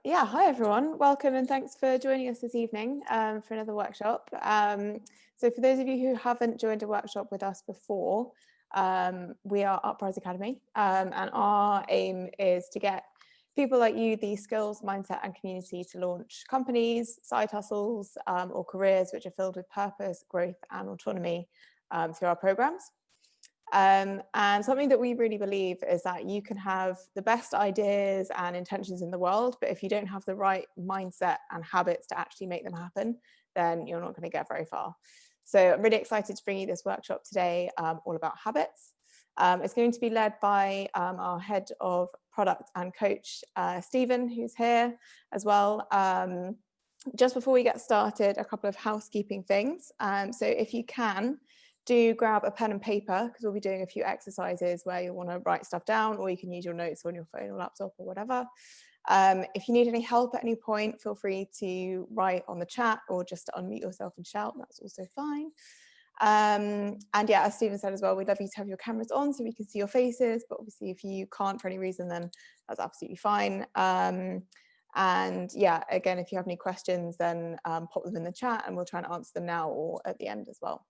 Yeah, hi everyone. Welcome and thanks for joining us this evening for another workshop. So for those of you who haven't joined a workshop with us before, we are Uprise Academy, and our aim is to get people like you the skills, mindset and community to launch companies, side hustles or careers which are filled with purpose, growth and autonomy through our programs. And something that we really believe is that you can have the best ideas and intentions in the world, but if you don't have the right mindset and habits to actually make them happen, then you're not going to get very far. So I'm really excited to bring you this workshop today, all about habits. It's going to be led by our head of product and coach, Stephen, who's here as well. Just before we get started, a couple of housekeeping things. So if you can, do grab a pen and paper because we'll be doing a few exercises where you'll want to write stuff down, or you can use your notes on your phone or laptop or whatever. If you need any help at any point, feel free to write on the chat or just to unmute yourself and shout. That's also fine. And yeah, as Stephen said as well, we'd love you to have your cameras on so we can see your faces, but obviously if you can't for any reason, then that's absolutely fine. And yeah, again, if you have any questions, then pop them in the chat and we'll try and answer them now or at the end as well.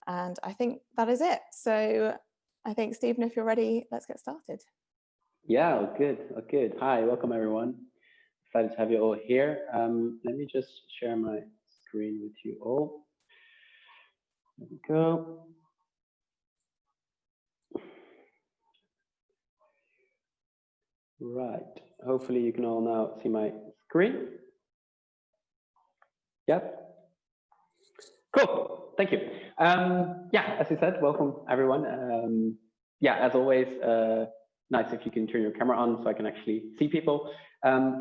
And I think that is it. So I think, Stephen, if you're ready, let's get started. Yeah, all good. Hi, welcome everyone. Excited to have you all here. Let me just share my screen with you all. There we go. Right, hopefully you can all now see my screen. Yep. Cool, thank you. Yeah, as you said, welcome everyone. Yeah, as always, nice if you can turn your camera on so I can actually see people.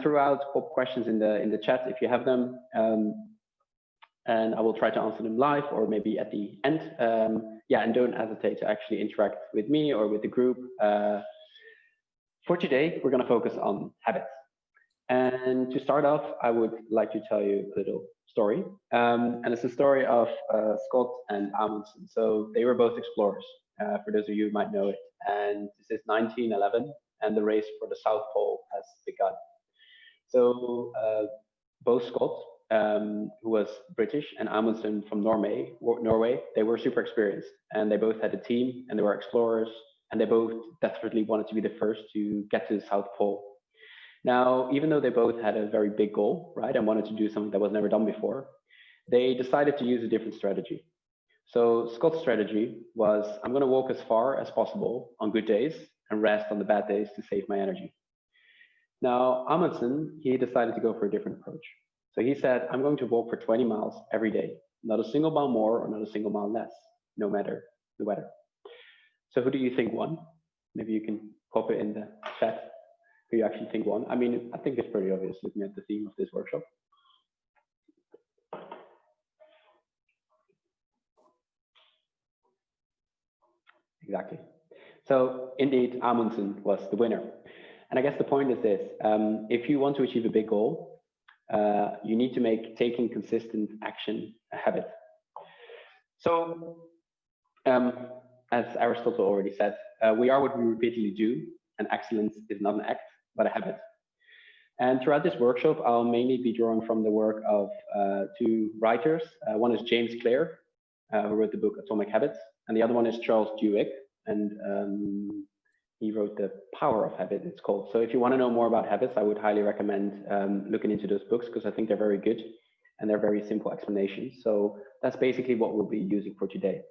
Throughout, pop questions in the chat if you have them, and I will try to answer them live or maybe at the end. Yeah, and don't hesitate to actually interact with me or with the group. For today, we're going to focus on habits. And to start off, I would like to tell you a little story. And it's the story of Scott and Amundsen. So they were both explorers, for those of you who might know it. And this is 1911, and the race for the South Pole has begun. So both Scott, who was British, and Amundsen from Norway, they were super experienced. And they both had a team, and they were explorers. And they both desperately wanted to be the first to get to the South Pole. Now, even though they both had a very big goal, right, and wanted to do something that was never done before, they decided to use a different strategy. So Scott's strategy was, I'm going to walk as far as possible on good days and rest on the bad days to save my energy. Now, Amundsen, he decided to go for a different approach. So he said, I'm going to walk for 20 miles every day, not a single mile more or not a single mile less, no matter the weather. So who do you think won? Maybe you can pop it in the chat. Who you actually think won? I mean, I think it's pretty obvious looking at the theme of this workshop. Exactly. So indeed, Amundsen was the winner. And I guess the point is this: if you want to achieve a big goal, you need to make taking consistent action a habit. So, as Aristotle already said, we are what we repeatedly do, and excellence is not an act, but a habit. And throughout this workshop, I'll mainly be drawing from the work of two writers. One is James Clear, who wrote the book Atomic Habits, and the other one is Charles Duhigg, and he wrote The Power of Habit, it's called. So if you want to know more about habits, I would highly recommend looking into those books because I think they're very good and they're very simple explanations. So that's basically what we'll be using for today.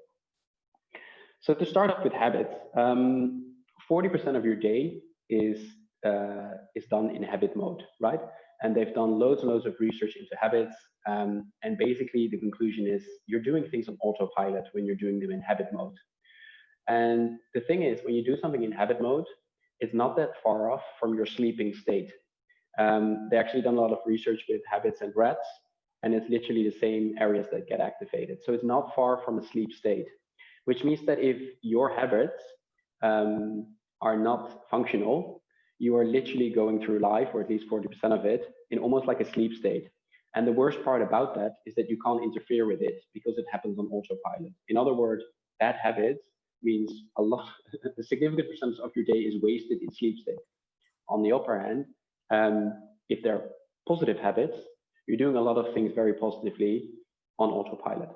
So to start off with habits, 40% of your day is done in habit mode, right? And they've done loads and loads of research into habits. And basically the conclusion is you're doing things on autopilot when you're doing them in habit mode. And the thing is, when you do something in habit mode, it's not that far off from your sleeping state. They actually done a lot of research with habits and rats, and it's literally the same areas that get activated. So it's not far from a sleep state, which means that if your habits are not functional, you are literally going through life, or at least 40% of it, in almost like a sleep state. And the worst part about that is that you can't interfere with it because it happens on autopilot. In other words, bad habits means a significant percentage of your day is wasted in sleep state. On the other hand, if they're positive habits, you're doing a lot of things very positively on autopilot.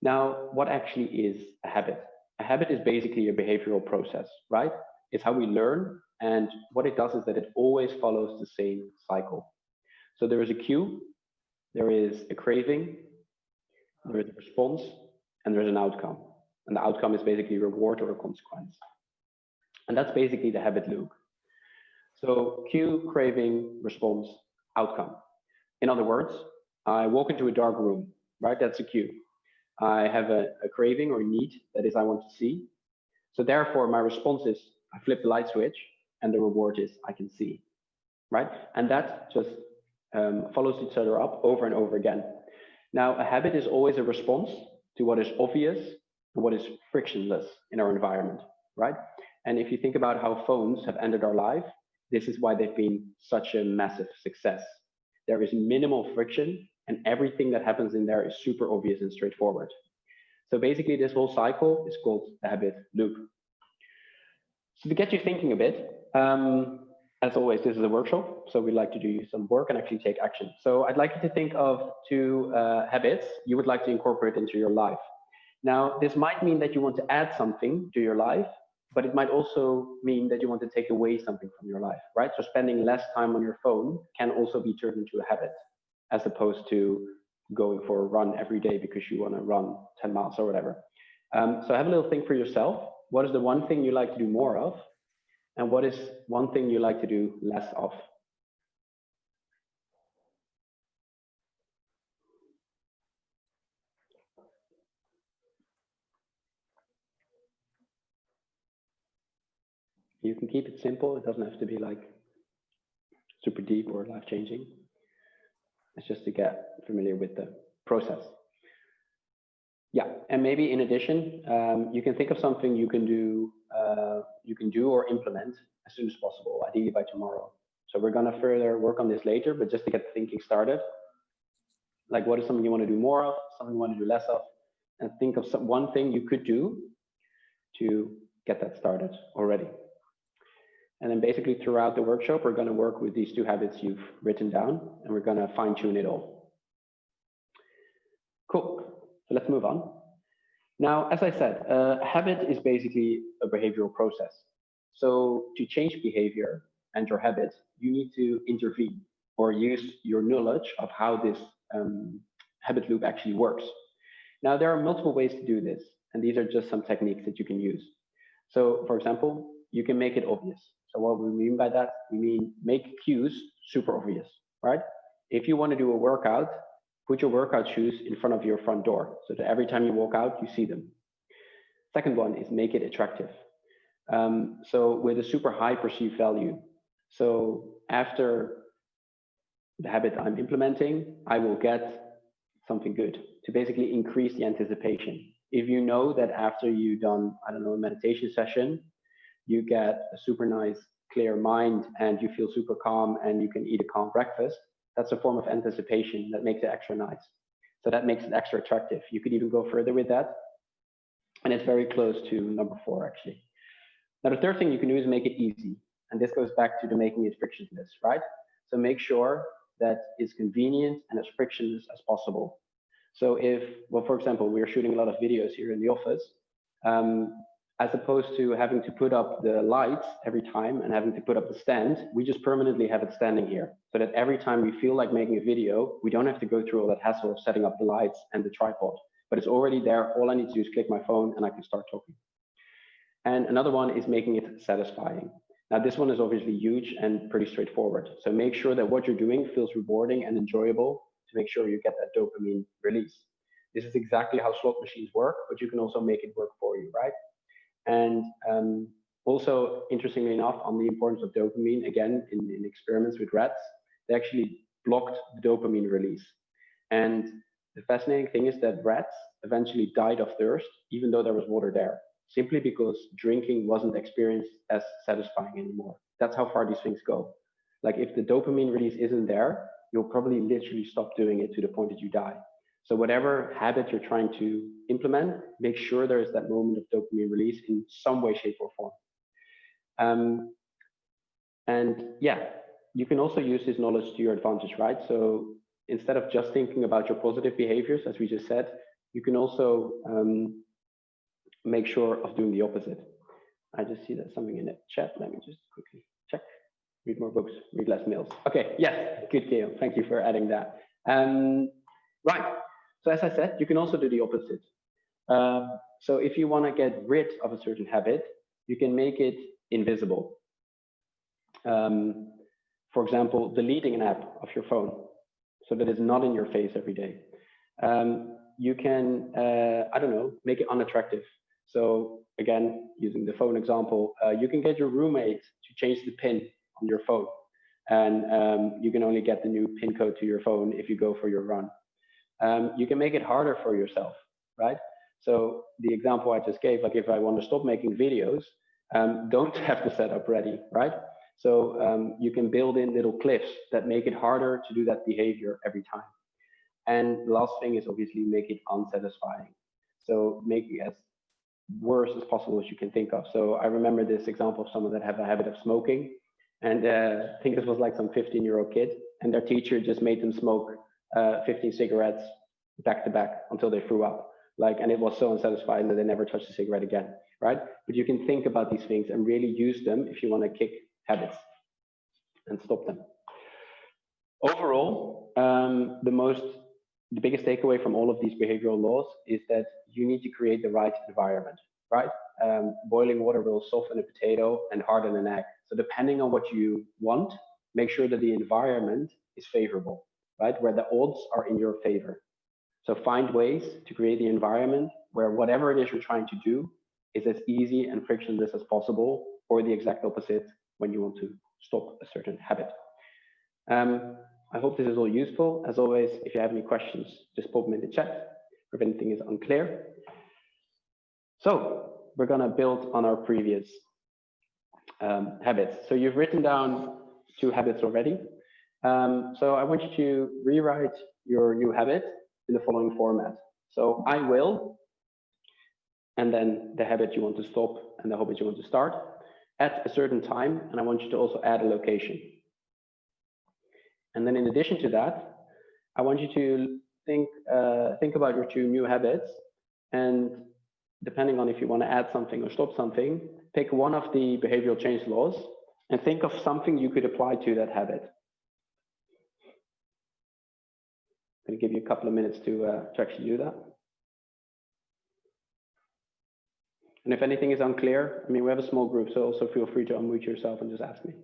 Now, what actually is a habit? A habit is basically a behavioral process, right? It's how we learn, and what it does is that it always follows the same cycle. So there is a cue, there is a craving, there is a response, and there's an outcome. And the outcome is basically a reward or a consequence. And that's basically the habit loop. So cue, craving, response, outcome. In other words, I walk into a dark room, right? That's a cue. I have a craving or need, that is, I want to see. So therefore, my response is I flip the light switch, and the reward is I can see, right? And that just follows each other up over and over again. Now, a habit is always a response to what is obvious and what is frictionless in our environment, right? And if you think about how phones have entered our life, this is why they've been such a massive success. There is minimal friction, and everything that happens in there is super obvious and straightforward. So basically, this whole cycle is called the habit loop. So to get you thinking a bit, as always, this is a workshop, so we like to do some work and actually take action. So I'd like you to think of 2 habits you would like to incorporate into your life. Now, this might mean that you want to add something to your life, but it might also mean that you want to take away something from your life, right? So spending less time on your phone can also be turned into a habit, as opposed to going for a run every day because you want to run 10 miles or whatever. So have a little think for yourself. What is the one thing you like to do more of? And what is one thing you like to do less of? You can keep it simple. It doesn't have to be like super deep or life-changing. It's just to get familiar with the process. Yeah, and maybe in addition, you can think of something you can do or implement as soon as possible, ideally by tomorrow. So we're gonna further work on this later, but just to get the thinking started, like what is something you want to do more of, something you want to do less of, and think of one thing you could do to get that started already. And then basically throughout the workshop, we're going to work with these 2 habits you've written down, and we're going to fine tune it all. Cool. So let's move on. Now, as I said, a habit is basically a behavioral process. So to change behavior and your habit, you need to intervene or use your knowledge of how this habit loop actually works. Now, there are multiple ways to do this, and these are just some techniques that you can use. So, for example, you can make it obvious. So what we mean by that, we mean make cues super obvious, right? If you want to do a workout, put your workout shoes in front of your front door so that every time you walk out, you see them. Second one is make it attractive. So with a super high perceived value. So after the habit I'm implementing, I will get something good to basically increase the anticipation. If you know that after you've done, I don't know, a meditation session, you get a super nice, clear mind and you feel super calm and you can eat a calm breakfast, that's a form of anticipation that makes it extra nice. So that makes it extra attractive. You could even go further with that. And it's very close to number 4, actually. Now, the third thing you can do is make it easy. And this goes back to the making it frictionless, right? So make sure that it's convenient and as frictionless as possible. So if, well, for example, we're shooting a lot of videos here in the office, as opposed to having to put up the lights every time and having to put up the stand, we just permanently have it standing here so that every time we feel like making a video, we don't have to go through all that hassle of setting up the lights and the tripod, but it's already there. All I need to do is click my phone and I can start talking. And another one is making it satisfying. Now, this one is obviously huge and pretty straightforward. So make sure that what you're doing feels rewarding and enjoyable to make sure you get that dopamine release. This is exactly how slot machines work, but you can also make it work for you, right? And also, interestingly enough, on the importance of dopamine, again, in experiments with rats, they actually blocked the dopamine release. And the fascinating thing is that rats eventually died of thirst, even though there was water there, simply because drinking wasn't experienced as satisfying anymore. That's how far these things go. Like if the dopamine release isn't there, you'll probably literally stop doing it to the point that you die. So whatever habit you're trying to implement, make sure there is that moment of dopamine release in some way, shape, or form. And yeah, you can also use this knowledge to your advantage, right? So instead of just thinking about your positive behaviors, as we just said, you can also make sure of doing the opposite. I just see that something in the chat. Let me just quickly check. Read more books, read less mails. Okay, yes, good, Gail. Thank you for adding that. Right, so as I said, you can also do the opposite. So if you want to get rid of a certain habit, you can make it invisible. For example, deleting an app of your phone so that it's not in your face every day. You can, I don't know, make it unattractive. So again, using the phone example, you can get your roommate to change the PIN on your phone. And you can only get the new PIN code to your phone if you go for your run. You can make it harder for yourself, right? So the example I just gave, like if I want to stop making videos, don't have the setup ready, right? So you can build in little cliffs that make it harder to do that behavior every time. And the last thing is obviously make it unsatisfying. So make it as worse as possible as you can think of. So I remember this example of someone that had a habit of smoking. And I think this was like some 15-year-old kid. And their teacher just made them smoke 15 cigarettes back to back until they threw up. And it was so unsatisfying that they never touched a cigarette again, right? But you can think about these things and really use them if you want to kick habits and stop them. Overall, the biggest takeaway from all of these behavioral laws is that you need to create the right environment, right? Boiling water will soften a potato and harden an egg. So depending on what you want, make sure that the environment is favorable, right? Where the odds are in your favor. So find ways to create the environment where whatever it is you're trying to do is as easy and frictionless as possible, or the exact opposite when you want to stop a certain habit. I hope this is all useful. As always, if you have any questions, just pop them in the chat if anything is unclear. So we're going to build on our previous habits. So you've written down 2 habits already. So I want you to rewrite your new habit in the following format. So I will, and then the habit you want to stop and the habit you want to start at a certain time. And I want you to also add a location. And then in addition to that, I want you to think about your 2 new habits, and depending on if you want to add something or stop something, pick one of the behavioral change laws and think of something you could apply to that habit. I'm going to give you a couple of minutes to actually do that. And if anything is unclear, I mean, we have a small group, so also feel free to unmute yourself and just ask me.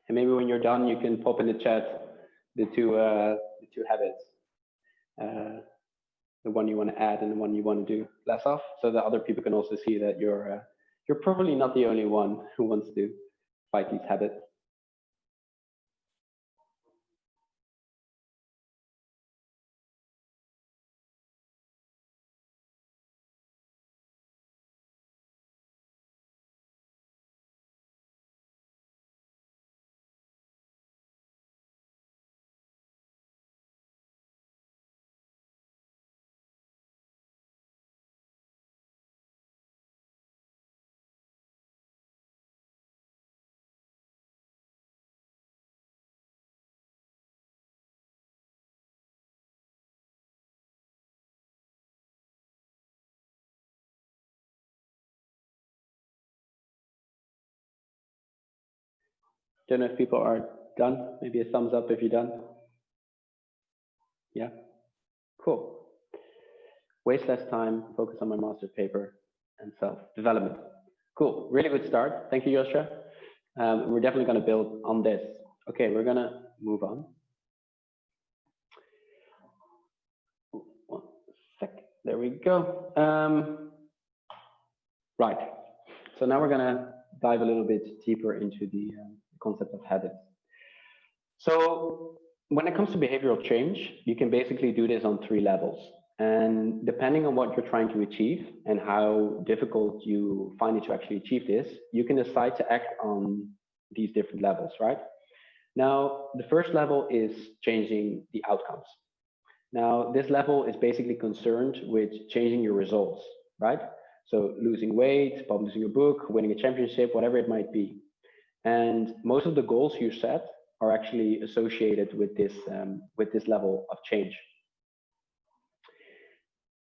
And maybe when you're done, you can pop in the chat the two habits, the one you want to add and the one you want to do less of, so that other people can also see that you're probably not the only one who wants to fight these habits. Don't know if people are done. Maybe a thumbs up if you're done. Yeah, cool. Waste less time, focus on my master's paper, and self-development. Cool, really good start. Thank you, Joshua. We're definitely going to build on this. Okay, we're going to move on. One sec, there we go. Right, so now we're going to dive a little bit deeper into the concept of habits. So when it comes to behavioral change, you can basically do this on 3 levels. And depending on what you're trying to achieve and how difficult you find it to actually achieve this, you can decide to act on these different levels, right? Now, the first level is changing the outcomes. Now, this level is basically concerned with changing your results, right? So losing weight, publishing a book, winning a championship, whatever it might be. And most of the goals you set are actually associated with this level of change.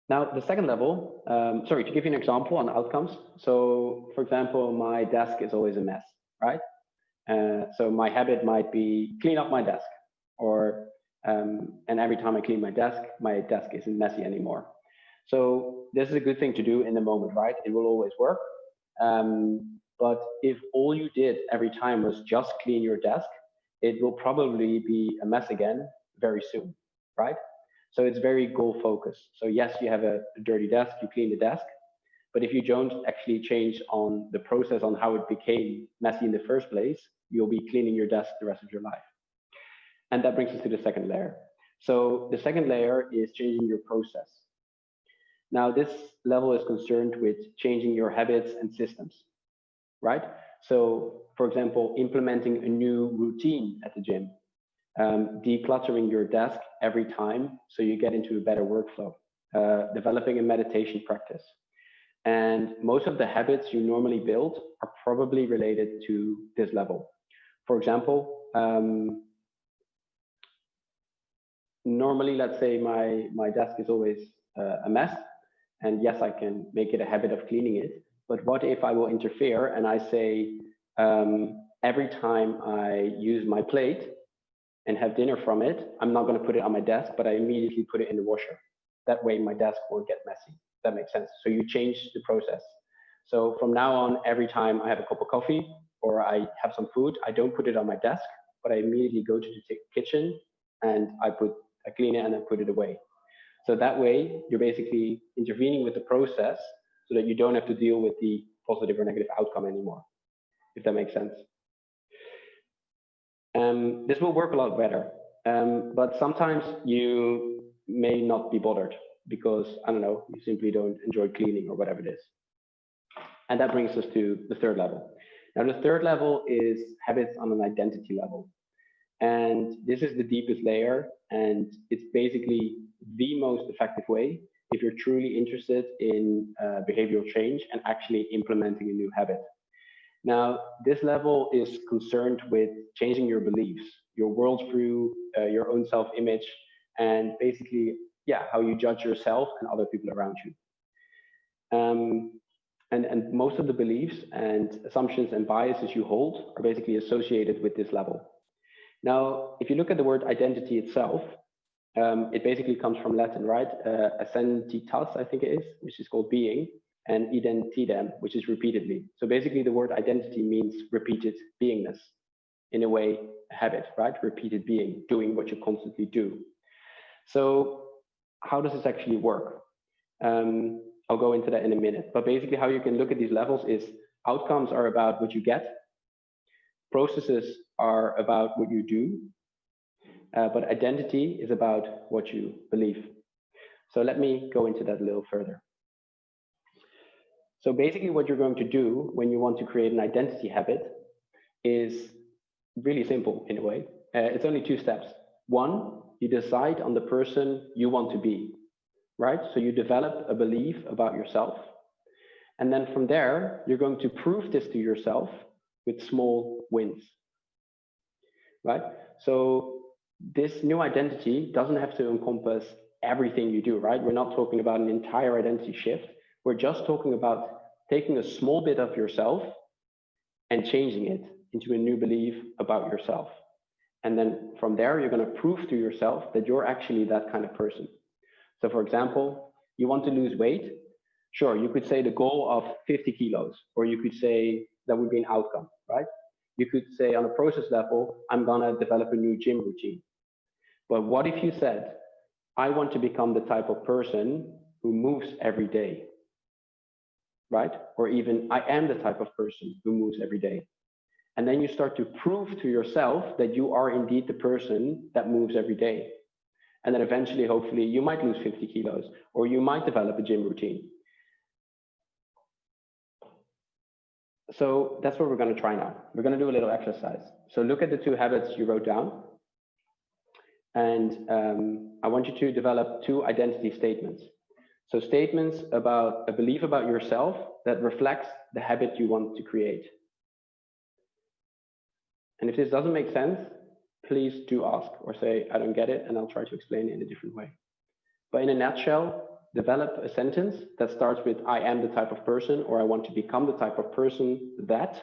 Now, the second level, sorry, to give you an example on outcomes. So, for example, my desk is always a mess, right? So my habit might be clean up my desk, or and every time I clean my desk isn't messy anymore. So this is a good thing to do in the moment, right? It will always work. But if all you did every time was just clean your desk, it will probably be a mess again very soon, right? So it's very goal focused. So yes, you have a dirty desk, you clean the desk, but if you don't actually change on the process on how it became messy in the first place, you'll be cleaning your desk the rest of your life. And that brings us to the second layer. So the second layer is changing your process. Now, this level is concerned with changing your habits and systems, right? So, for example, implementing a new routine at the gym, decluttering your desk every time so you get into a better workflow, developing a meditation practice. And most of the habits you normally build are probably related to this level. For example, normally, let's say my desk is always a mess. And yes, I can make it a habit of cleaning it. But what if I will interfere and I say, every time I use my plate and have dinner from it, I'm not going to put it on my desk, but I immediately put it in the washer. That way my desk won't get messy. That makes sense. So you change the process. So from now on, every time I have a cup of coffee or I have some food, I don't put it on my desk, but I immediately go to the kitchen and I clean it and I put it away. So that way you're basically intervening with the process so that you don't have to deal with the positive or negative outcome anymore, if that makes sense. This will work a lot better, but sometimes you may not be bothered because, I don't know, you simply don't enjoy cleaning or whatever it is. And that brings us to the third level. Now, the third level is habits on an identity level. And this is the deepest layer, and it's basically the most effective way if you're truly interested in behavioral change and actually implementing a new habit. Now, this level is concerned with changing your beliefs, your worldview, your own self-image, and basically, yeah, how you judge yourself and other people around you. And most of the beliefs and assumptions and biases you hold are basically associated with this level. Now, if you look at the word identity itself, it basically comes from Latin, right? Ascentitas, I think it is, which is called being, and identidem, which is repeatedly. So basically the word identity means repeated beingness, in a way, a habit, right? Repeated being, doing what you constantly do. So how does this actually work? I'll go into that in a minute. But basically how you can look at these levels is outcomes are about what you get. Processes are about what you do. But identity is about what you believe. So let me go into that a little further. So basically what you're going to do when you want to create an identity habit is really simple in a way. It's only 2 steps. 1, you decide on the person you want to be, right? So you develop a belief about yourself. And then from there, you're going to prove this to yourself with small wins, right? So this new identity doesn't have to encompass everything you do, right? We're not talking about an entire identity shift. We're just talking about taking a small bit of yourself and changing it into a new belief about yourself. And then from there, you're going to prove to yourself that you're actually that kind of person. So for example, you want to lose weight. Sure, you could say the goal of 50 kilos, or you could say that would be an outcome, right? You could say on a process level, I'm going to develop a new gym routine. But what if you said, I want to become the type of person who moves every day, right? Or even I am the type of person who moves every day. And then you start to prove to yourself that you are indeed the person that moves every day. And then eventually, hopefully, you might lose 50 kilos, or you might develop a gym routine. So that's what we're going to try now. We're going to do a little exercise. So look at the 2 habits you wrote down. And I want you to develop 2 identity statements. So statements about a belief about yourself that reflects the habit you want to create. And if this doesn't make sense, please do ask or say, I don't get it, and I'll try to explain it in a different way. But in a nutshell, develop a sentence that starts with, I am the type of person, or I want to become the type of person that.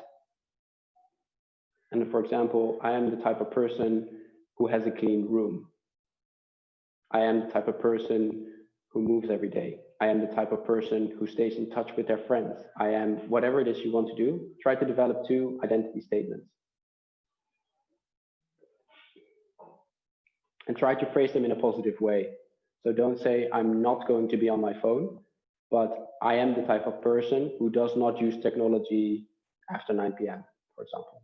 And for example, I am the type of person who has a clean room. I am the type of person who moves every day. I am the type of person who stays in touch with their friends. I am whatever it is you want to do. Try to develop 2 identity statements. And try to phrase them in a positive way. So don't say, I'm not going to be on my phone, but I am the type of person who does not use technology after 9 p.m., for example.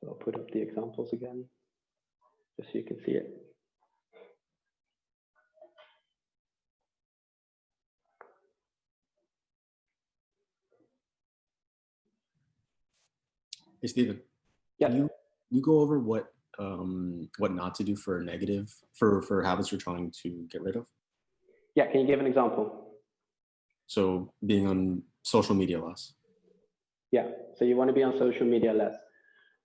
So I'll put up the examples again, just so you can see it. Hey, Stephen. Yes. Can you go over what not to do for negative for habits you're trying to get rid of? Yeah, can you give an example? So being on social media less. Yeah, so you want to be on social media less.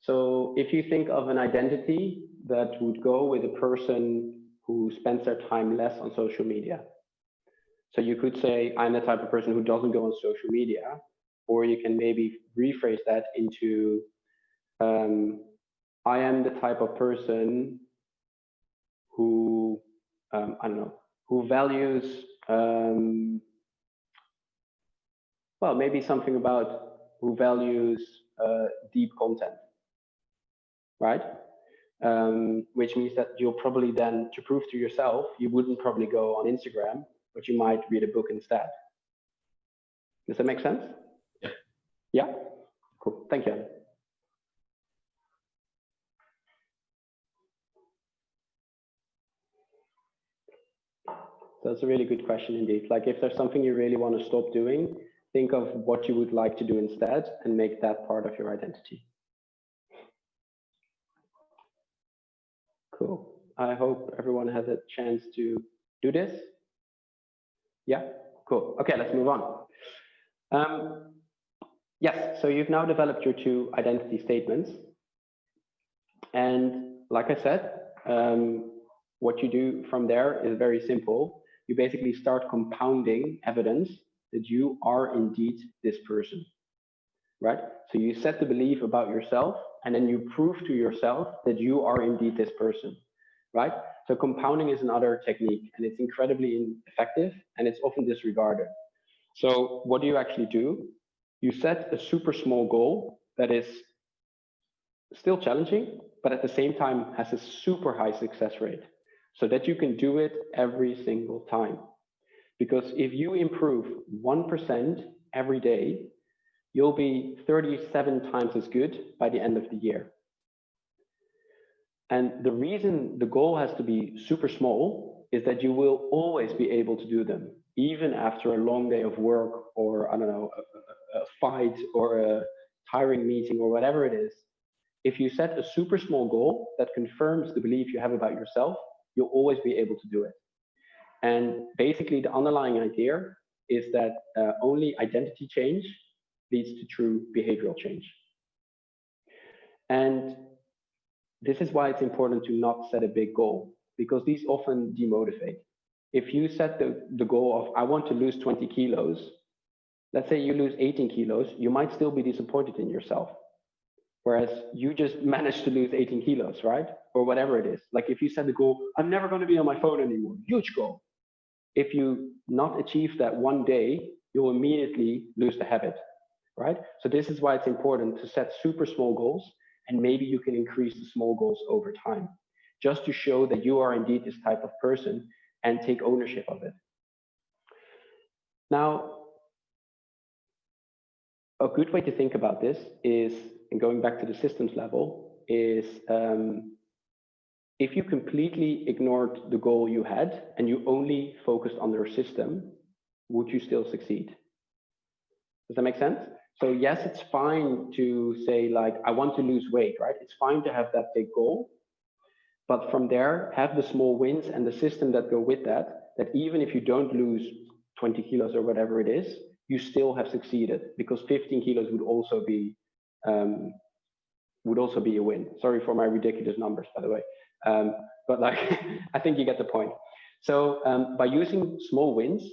So if you think of an identity that would go with a person who spends their time less on social media. So you could say, I'm the type of person who doesn't go on social media, or you can maybe rephrase that into, I am the type of person who, I don't know, who values, well, maybe something about who values deep content, right? Which means that you'll probably then, to prove to yourself, you wouldn't probably go on Instagram, but you might read a book instead. Does that make sense? Yeah. Yeah? Cool. Thank you. That's a really good question indeed. Like if there's something you really want to stop doing, think of what you would like to do instead and make that part of your identity. Cool. I hope everyone has a chance to do this. Yeah, cool. Okay, let's move on. Yes, so you've now developed your 2 identity statements. And like I said, what you do from there is very simple. You basically start compounding evidence that you are indeed this person, right? So you set the belief about yourself, and then you prove to yourself that you are indeed this person, right? So compounding is another technique, and it's incredibly effective, and it's often disregarded. So what do you actually do? You set a super small goal that is still challenging, but at the same time has a super high success rate, so that you can do it every single time. Because if you improve 1% every day, you'll be 37 times as good by the end of the year. And the reason the goal has to be super small is that you will always be able to do them, even after a long day of work, or I don't know, a fight or a tiring meeting or whatever it is. If you set a super small goal that confirms the belief you have about yourself, you'll always be able to do it. And basically the underlying idea is that only identity change leads to true behavioral change. And this is why it's important to not set a big goal, because these often demotivate. If you set the goal of, I want to lose 20 kilos, let's say you lose 18 kilos, you might still be disappointed in yourself. Whereas you just managed to lose 18 kilos, right? Or whatever it is. Like if you set the goal, I'm never going to be on my phone anymore, huge goal. If you not achieve that one day, you'll immediately lose the habit, right? So this is why it's important to set super small goals, and maybe you can increase the small goals over time, just to show that you are indeed this type of person and take ownership of it. Now, a good way to think about this is, and going back to the systems level, is if you completely ignored the goal you had and you only focused on your system, would you still succeed? Does that make sense? So yes, it's fine to say like, I want to lose weight, right? It's fine to have that big goal, but from there, have the small wins and the system that go with that, that even if you don't lose 20 kilos or whatever it is, you still have succeeded, because 15 kilos would also be a win. Sorry for my ridiculous numbers, by the way. But like, I think you get the point. So by using small wins,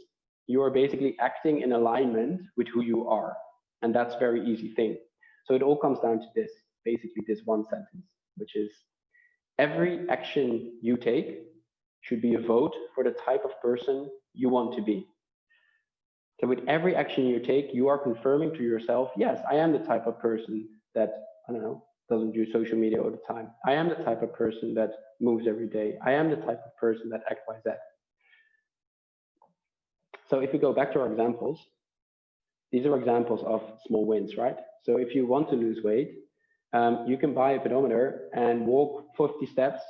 you are basically acting in alignment with who you are. And that's a very easy thing. So it all comes down to this, basically this one sentence, which is, every action you take should be a vote for the type of person you want to be. So with every action you take, you are confirming to yourself, yes, I am the type of person that, I don't know, doesn't do social media all the time. I am the type of person that moves every day. I am the type of person that X, Y, Z. So if we go back to our examples, these are examples of small wins, right? So if you want to lose weight, you can buy a pedometer and walk 50 steps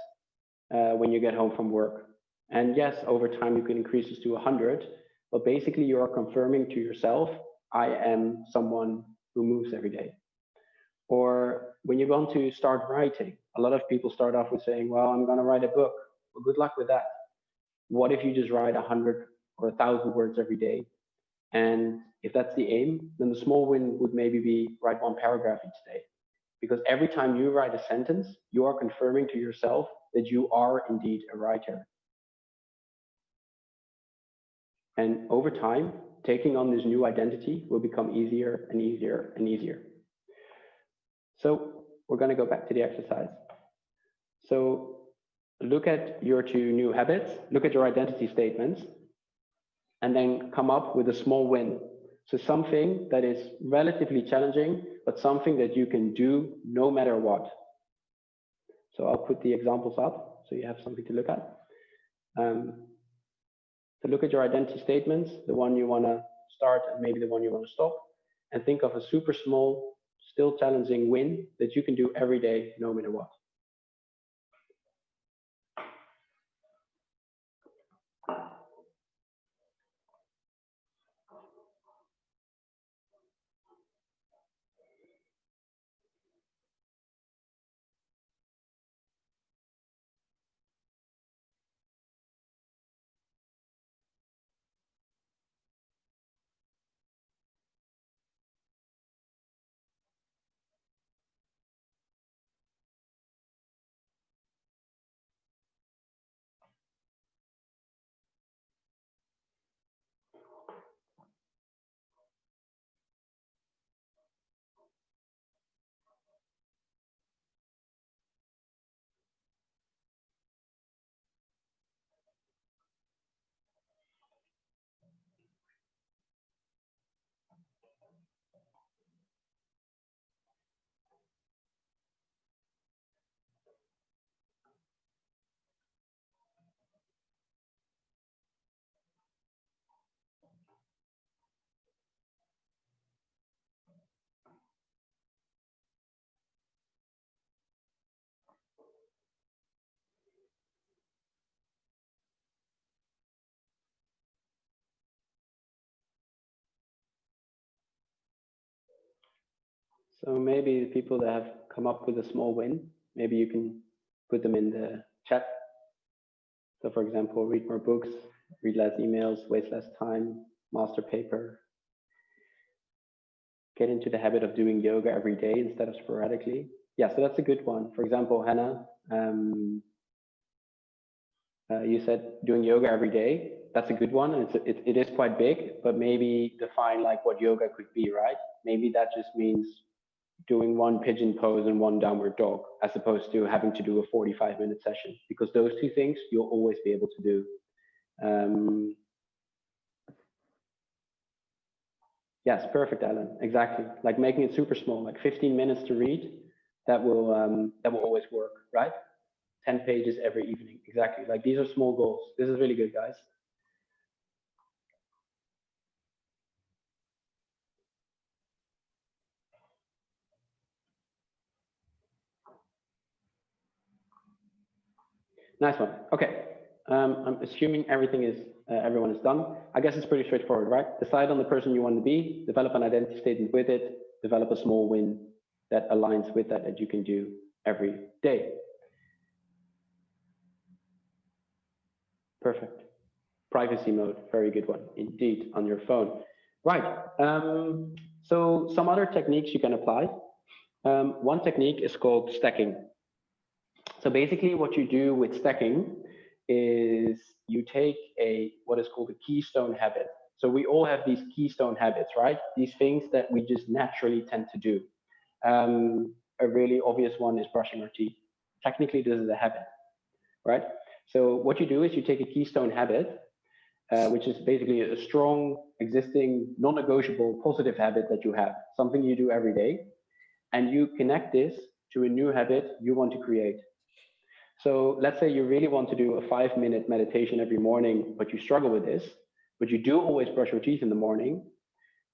when you get home from work. And yes, over time you can increase this to 100, but basically you are confirming to yourself, I am someone who moves every day. Or when you want to start writing, a lot of people start off with saying, well, I'm going to write a book. Well, good luck with that. What if you just write 100 or 1,000 words every day? And if that's the aim, then the small win would maybe be write one paragraph each day. Because every time you write a sentence, you are confirming to yourself that you are indeed a writer. And over time, taking on this new identity will become easier and easier and easier. So we're going to go back to the exercise. So look at your 2 new habits, look at your identity statements, and then come up with a small win. So something that is relatively challenging, but something that you can do no matter what. So I'll put the examples up so you have something to look at. So look at your identity statements, the one you want to start and maybe the one you want to stop, and think of a super small, still challenging win that you can do every day, no matter what. So maybe the people that have come up with a small win, maybe you can put them in the chat. So for example, read more books, read less emails, waste less time, master paper, get into the habit of doing yoga every day instead of sporadically, yeah, so that's a good one. For example, Hannah, you said doing yoga every day. That's a good one, and it is quite big. But maybe define like what yoga could be, right? Maybe that just means doing one pigeon pose and one downward dog, as opposed to having to do a 45-minute session, because those two things you'll always be able to do. Yes, perfect, Alan. Exactly. Like making it super small, like 15 minutes to read. That will always work, right? 10 pages every evening. Exactly. Like these are small goals. This is really good, guys. Nice one. Okay. I'm assuming everyone is done. I guess it's pretty straightforward, right? Decide on the person you want to be, develop an identity statement with it, develop a small win that aligns with that you can do every day. Perfect. Privacy mode, very good one indeed on your phone. Right. So some other techniques you can apply. One technique is called stacking. So basically what you do with stacking is you take what is called a keystone habit. So we all have these keystone habits, right? These things that we just naturally tend to do. A really obvious one is brushing our teeth. Technically, this is a habit, right? So what you do is you take a keystone habit, which is basically a strong, existing, non-negotiable positive habit that you have, something you do every day, and you connect this to a new habit you want to create. So let's say you really want to do a 5-minute meditation every morning, but you struggle with this, but you do always brush your teeth in the morning.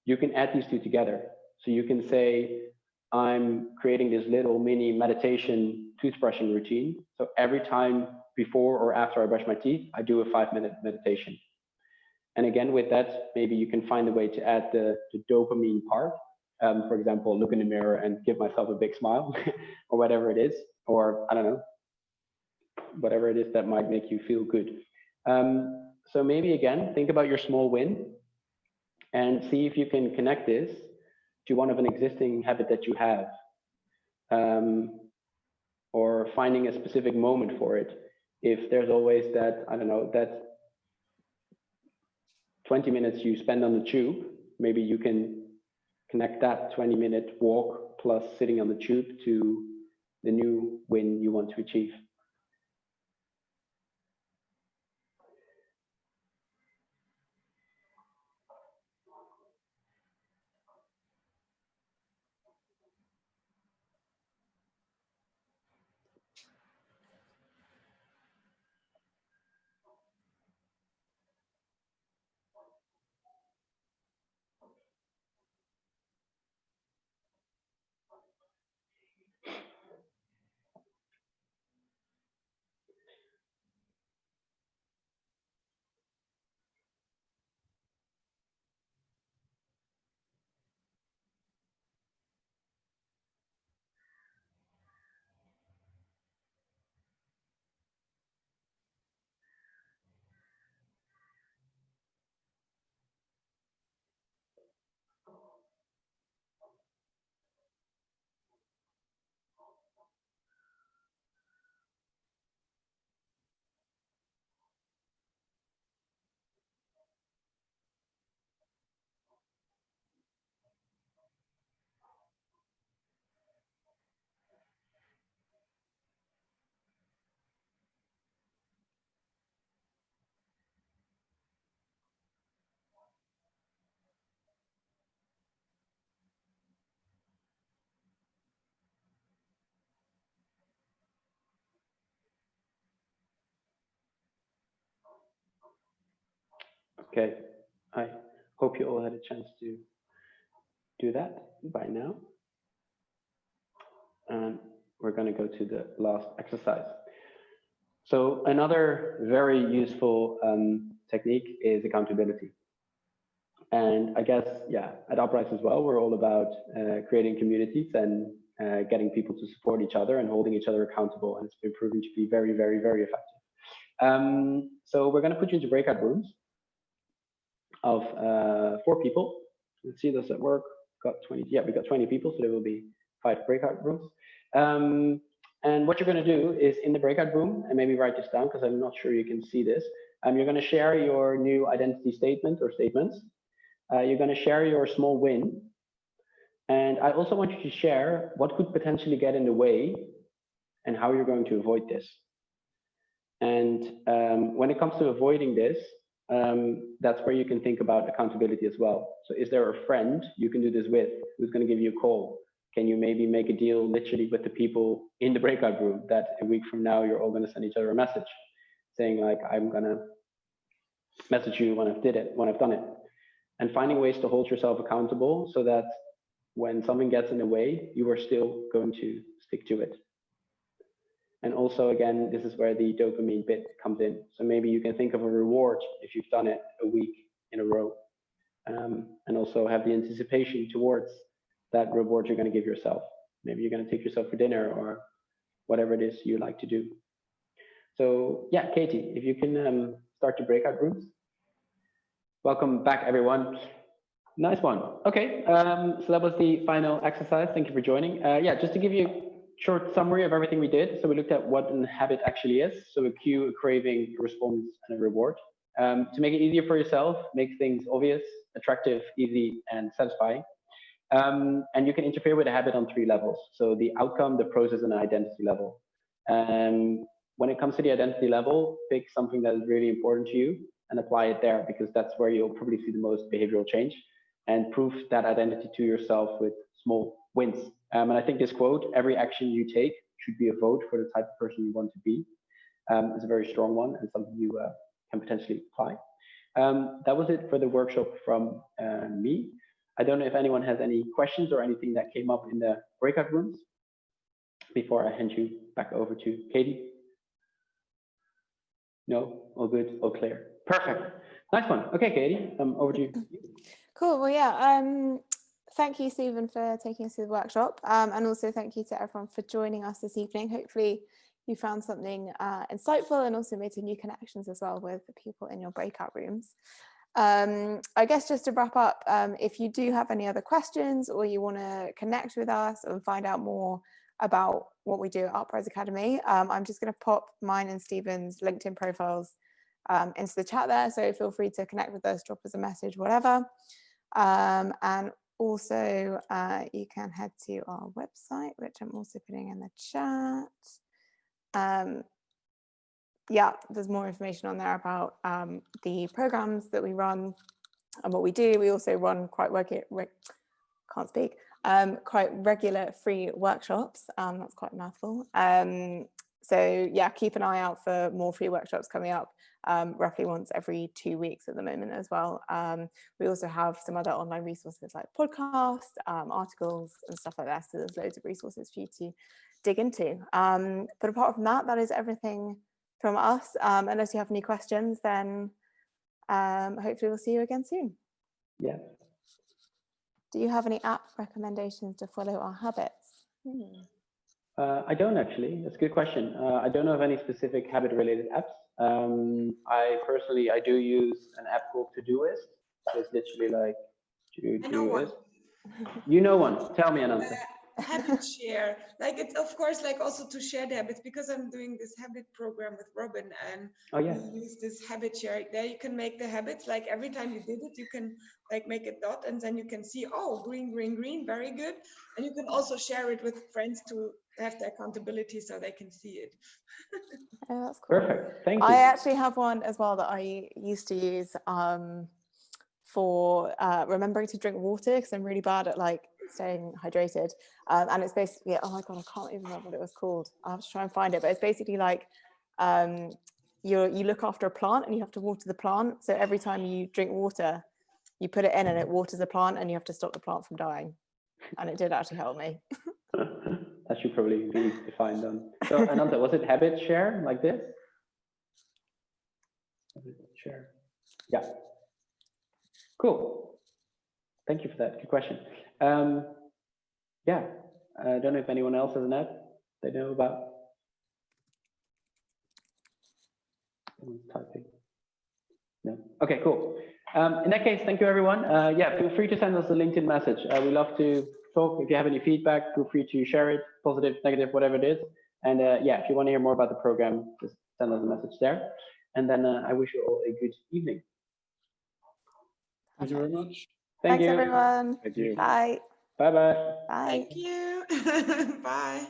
You can add these two together. So you can say, I'm creating this little mini meditation toothbrushing routine. So every time before or after I brush my teeth, I do a 5-minute meditation. And again, with that, maybe you can find a way to add the dopamine part. For example, look in the mirror and give myself a big smile or whatever it is, or I don't know, whatever it is that might make you feel good. So maybe again, think about your small win and see if you can connect this to one of an existing habit that you have, or finding a specific moment for it. If there's always that, I don't know, that 20 minutes you spend on the tube, maybe you can connect that 20-minute walk plus sitting on the tube to the new win you want to achieve. Okay, I hope you all had a chance to do that by now. And we're going to go to the last exercise. So another very useful technique is accountability. And I guess, yeah, at Uprise as well, we're all about creating communities and getting people to support each other and holding each other accountable. And it's been proven to be very, very, very effective. So we're going to put you into breakout rooms of 4 people. Let's see, does that work? Got 20, yeah, we got 20 people, so there will be 5 breakout rooms. And what you're going to do is in the breakout room, and maybe write this down because I'm not sure you can see this. You're going to share your new identity statement or statements. You're going to share your small win. And I also want you to share what could potentially get in the way and how you're going to avoid this. And when it comes to avoiding this, that's where you can think about accountability as well. So is there a friend you can do this with who's going to give you a call? Can you maybe make a deal literally with the people in the breakout room that a week from now you're all going to send each other a message saying like, I'm going to message you when I've done it. And finding ways to hold yourself accountable so that when something gets in the way, you are still going to stick to it. And also, again, this is where the dopamine bit comes in. So maybe you can think of a reward if you've done it a week in a row, and also have the anticipation towards that reward you're going to give yourself. Maybe you're going to take yourself for dinner or whatever it is you like to do. So yeah, Katie, if you can start the breakout rooms. Welcome back, everyone. Nice one. Okay, so that was the final exercise. Thank you for joining. Yeah, just to give you a short summary of everything we did. So we looked at what a habit actually is. So a cue, a craving, a response, and a reward. To make it easier for yourself, make things obvious, attractive, easy, and satisfying. And you can interfere with a habit on 3 levels. So the outcome, the process, and the identity level. When it comes to the identity level, pick something that is really important to you and apply it there, because that's where you'll probably see the most behavioral change, and prove that identity to yourself with small wins. And I think this quote, every action you take should be a vote for the type of person you want to be, is a very strong one and something you can potentially apply. That was it for the workshop from me. I don't know if anyone has any questions or anything that came up in the breakout rooms before I hand you back over to Katie. No, all good, all clear. Perfect. Nice one. Okay, Katie, over to you. Cool. Well, yeah. Thank you, Stephen, for taking us through the workshop, and also thank you to everyone for joining us this evening. Hopefully, you found something insightful and also made some new connections as well with the people in your breakout rooms. I guess just to wrap up, if you do have any other questions or you want to connect with us and find out more about what we do at Uprise Academy, I'm just going to pop mine and Stephen's LinkedIn profiles into the chat there. So feel free to connect with us, drop us a message, whatever. And also you can head to our website, which I'm also putting in the chat. Yeah, there's more information on there about the programs that we run and what we do. We also run quite regular free workshops. That's quite a mouthful. So yeah, keep an eye out for more free workshops coming up, roughly once every 2 weeks at the moment as well. We also have some other online resources like podcasts, articles and stuff like that. So there's loads of resources for you to dig into. But apart from that, that is everything from us. Unless you have any questions, then hopefully we'll see you again soon. Yeah. Do you have any app recommendations to follow our habits? I don't actually. That's a good question. I don't know of any specific habit-related apps. I do use an app called Todoist. So it's literally like Todoist. You know one. Tell me, Ananta. Habit share, like it's of course like also to share the habits, because I'm doing this habit program with Robin, and we use this habit share. There you can make the habits, like every time you did it you can like make a dot and then you can see, oh, green, green, green, very good. And you can also share it with friends to have the accountability so they can see it. Oh, that's cool. Perfect. Thank you. I actually have one as well that I used to use for remembering to drink water, because I'm really bad at like staying hydrated, and it's basically, oh my god, I can't even remember what it was called. I'll have to try and find it, but it's basically like you look after a plant and you have to water the plant, so every time you drink water you put it in and it waters the plant and you have to stop the plant from dying, and it did actually help me. That should probably be easy to find then. So Ananta, was it habit share like this? Habit share. Yeah. Cool. Thank you for that. Good question. Yeah, I don't know if anyone else has an app they know about. Someone's typing. No. Okay, cool. In that case, thank you, everyone. Yeah, feel free to send us a LinkedIn message. We love to talk. If you have any feedback, feel free to share it, positive, negative, whatever it is. And yeah, if you want to hear more about the program, just send us a message there. And then I wish you all a good evening. Thank you very much. Thanks, everyone. Thank you. Bye. Bye-bye. Bye. Thank you. Bye.